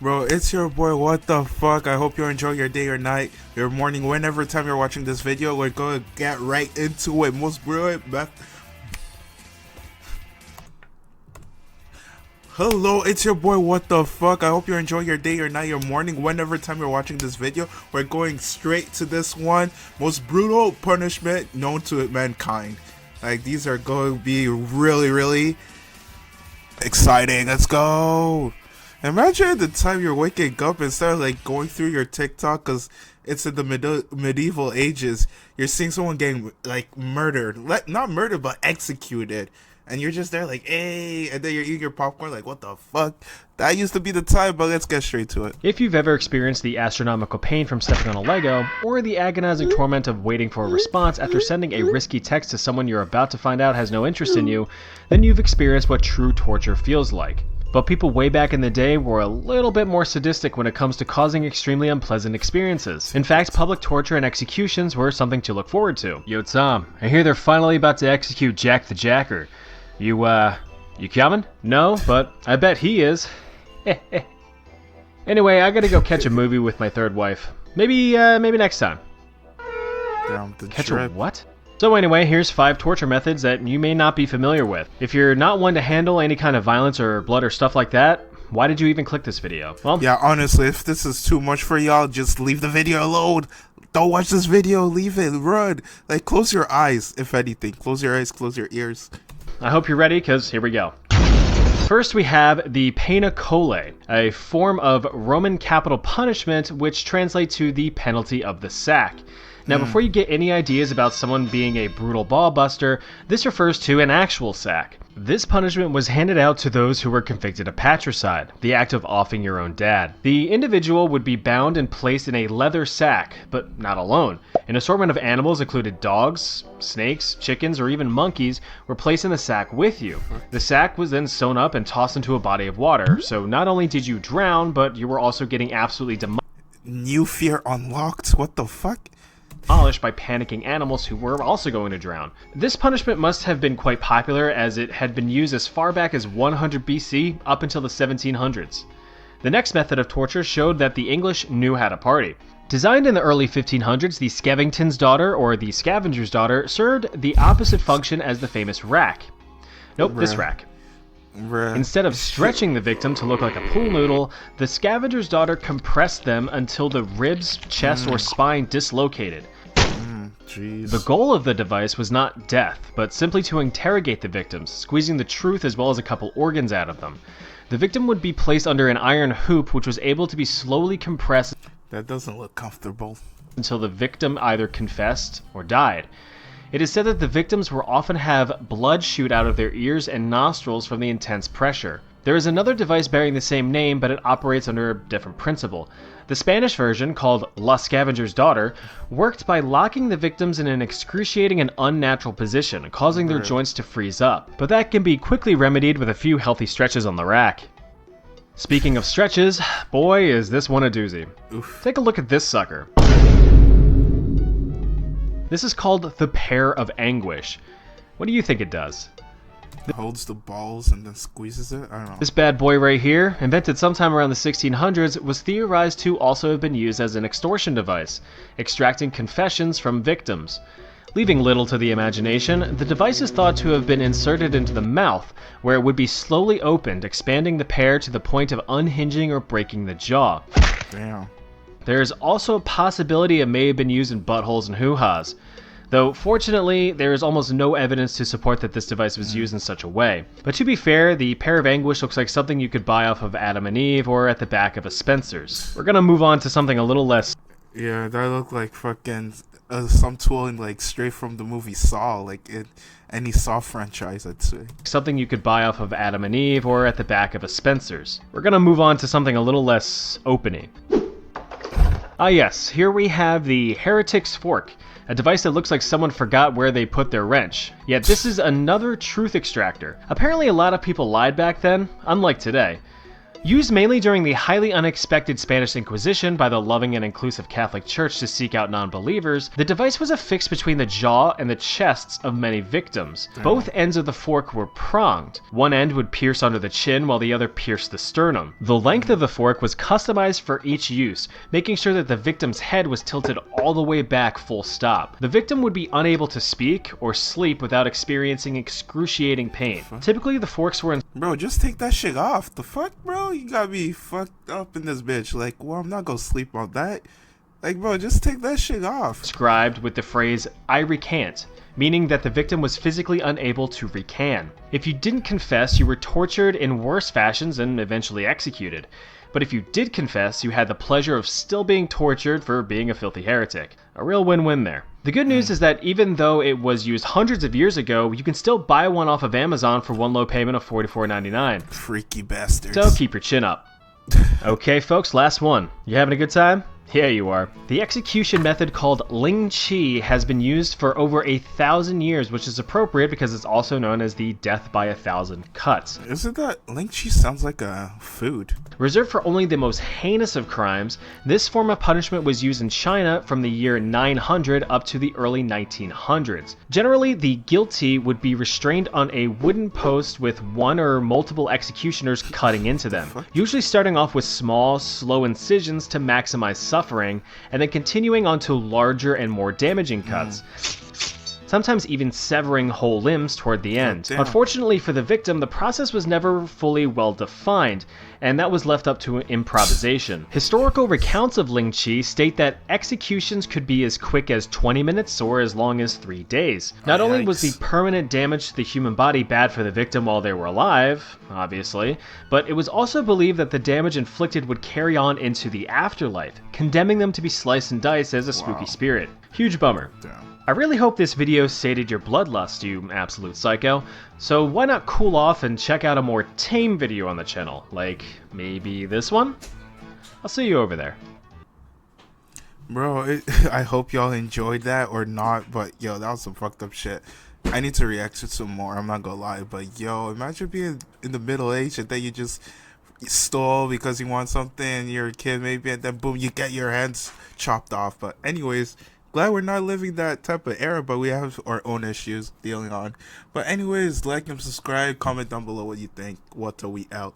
Bro, it's your boy, what the fuck? I hope you enjoy your day or night, your morning, whenever time you're watching this video. We're going to get right into it. Most brilliant Hello, it's your boy, what the fuck? I hope you enjoy your day or night, your morning, whenever time you're watching this video. We're going straight to this one. Most brutal punishment known to mankind. Like, these are going to be really exciting. Let's go. Imagine the time you're waking up instead of like going through your TikTok because it's in the medieval ages. You're seeing someone getting like murdered, not murdered but executed, and you're just there like, hey, and then you're eating your popcorn like, what the fuck? That used to be the time, but let's get straight to it. If you've ever experienced the astronomical pain from stepping on a Lego, or the agonizing torment of waiting for a response after sending a risky text to someone you're about to find out has no interest in you, then you've experienced what true torture feels like. But people way back in the day were a little bit more sadistic when it comes to causing extremely unpleasant experiences. In fact, public torture and executions were something to look forward to. Yo Tom, I hear they're finally about to execute Jack the Jacker. You coming? No, but I bet he is. Anyway, I gotta go catch a movie with my third wife. Maybe next time. Catch a what? So anyway, here's 5 torture methods that you may not be familiar with. If you're not one to handle any kind of violence or blood or stuff like that, why did you even click this video? Well, yeah, honestly, if this is too much for y'all, just leave the video alone. Don't watch this video, leave it, run. Like, close your eyes, if anything. Close your eyes, close your ears. I hope you're ready, because here we go. First, we have the pena collae, a form of Roman capital punishment which translates to the penalty of the sack. Now, before you get any ideas about someone being a brutal ball buster, this refers to an actual sack. This punishment was handed out to those who were convicted of patricide, the act of offing your own dad. The individual would be bound and placed in a leather sack, but not alone. An assortment of animals included dogs, snakes, chickens, or even monkeys were placed in the sack with you. The sack was then sewn up and tossed into a body of water, so not only did you drown, but you were also getting absolutely New fear unlocked? What the fuck? demolished by panicking animals who were also going to drown. This punishment must have been quite popular as it had been used as far back as 100 BC up until the 1700s. The next method of torture showed that the English knew how to party. Designed in the early 1500s, the Scavengton's daughter, or the scavenger's daughter, served the opposite function as the famous rack. Nope, this rack. Instead of stretching the victim to look like a pool noodle, the scavenger's daughter compressed them until the ribs, chest, or spine dislocated. Jeez. The goal of the device was not death, but simply to interrogate the victims, squeezing the truth as well as a couple organs out of them. The victim would be placed under an iron hoop which was able to be slowly compressed. That doesn't look comfortable. Until the victim either confessed or died. It is said that the victims will often have blood shoot out of their ears and nostrils from the intense pressure. There is another device bearing the same name, but it operates under a different principle. The Spanish version, called La Scavenger's Daughter, worked by locking the victims in an excruciating and unnatural position, causing their joints to freeze up. But that can be quickly remedied with a few healthy stretches on the rack. Speaking of stretches, boy is this one a doozy. Oof. Take a look at this sucker. This is called the Pear of Anguish. What do you think it does? Holds the balls and then squeezes it? I don't know. This bad boy right here, invented sometime around the 1600s, was theorized to also have been used as an extortion device, extracting confessions from victims. Leaving little to the imagination, the device is thought to have been inserted into the mouth, where it would be slowly opened, expanding the pear to the point of unhinging or breaking the jaw. Damn. There is also a possibility it may have been used in buttholes and hoo-has, though fortunately there is almost no evidence to support that this device was used in such a way. But to be fair, the Pear of Anguish looks like something you could buy off of Adam and Eve or at the back of a Spencer's. We're gonna move on to something a little less... Yeah, that looked like fucking some tool in, like, straight from the movie Saw, like in any Saw franchise, I'd say. Something you could buy off of Adam and Eve or at the back of a Spencer's. We're gonna move on to something a little less opening. Ah yes, here we have the Heretic's Fork, a device that looks like someone forgot where they put their wrench. Yet this is another truth extractor. Apparently a lot of people lied back then, unlike today. Used mainly during the highly unexpected Spanish Inquisition by the loving and inclusive Catholic Church to seek out non-believers, the device was affixed between the jaw and the chests of many victims. Both ends of the fork were pronged. One end would pierce under the chin while the other pierced the sternum. The length of the fork was customized for each use, making sure that the victim's head was tilted all the way back full stop. The victim would be unable to speak or sleep without experiencing excruciating pain. Typically, the forks were Bro, just take that shit off. The fuck, bro? You got me fucked up in this bitch. Like, well, I'm not gonna sleep on that. Like, bro, just take that shit off. inscribed with the phrase, "I recant," meaning that the victim was physically unable to recant. If you didn't confess, you were tortured in worse fashions and eventually executed. But if you did confess, you had the pleasure of still being tortured for being a filthy heretic. A real win-win there. The good news is that even though it was used hundreds of years ago, you can still buy one off of Amazon for one low payment of $44.99. Freaky bastards. So keep your chin up. Okay, folks, last one. You having a good time? Yeah, you are. The execution method called Ling Chi has been used for over 1,000 years, which is appropriate because it's also known as the death by 1,000 cuts. Isn't that Ling Chi sounds like a food? Reserved for only the most heinous of crimes, this form of punishment was used in China from the year 900 up to the early 1900s. Generally, the guilty would be restrained on a wooden post with one or multiple executioners cutting into them, usually starting off with small, slow incisions to maximize suffering, and then continuing on to larger and more damaging cuts. Sometimes even severing whole limbs toward the end. damn. Unfortunately for the victim, the process was never fully well defined, and that was left up to improvisation. Historical recounts of Ling Chi state that executions could be as quick as 20 minutes or as long as 3 days. Not only was the Yikes. permanent damage to the human body bad for the victim while they were alive, obviously, but it was also believed that the damage inflicted would carry on into the afterlife, condemning them to be sliced and diced as a spooky spirit. Huge bummer. Damn. I really hope this video sated your bloodlust, you absolute psycho, so why not cool off and check out a more tame video on the channel, like maybe this one? I'll see you over there. Bro, I hope y'all enjoyed that or not, but yo, that was some fucked up shit. I need to react to some more, I'm not gonna lie, but yo, imagine being in the middle age and then you just stole because you want something, you're a kid maybe, and then boom, you get your hands chopped off. But anyways, glad we're not living that type of era, but we have our own issues dealing on. But anyways, like and subscribe, comment down below what you think. What we out.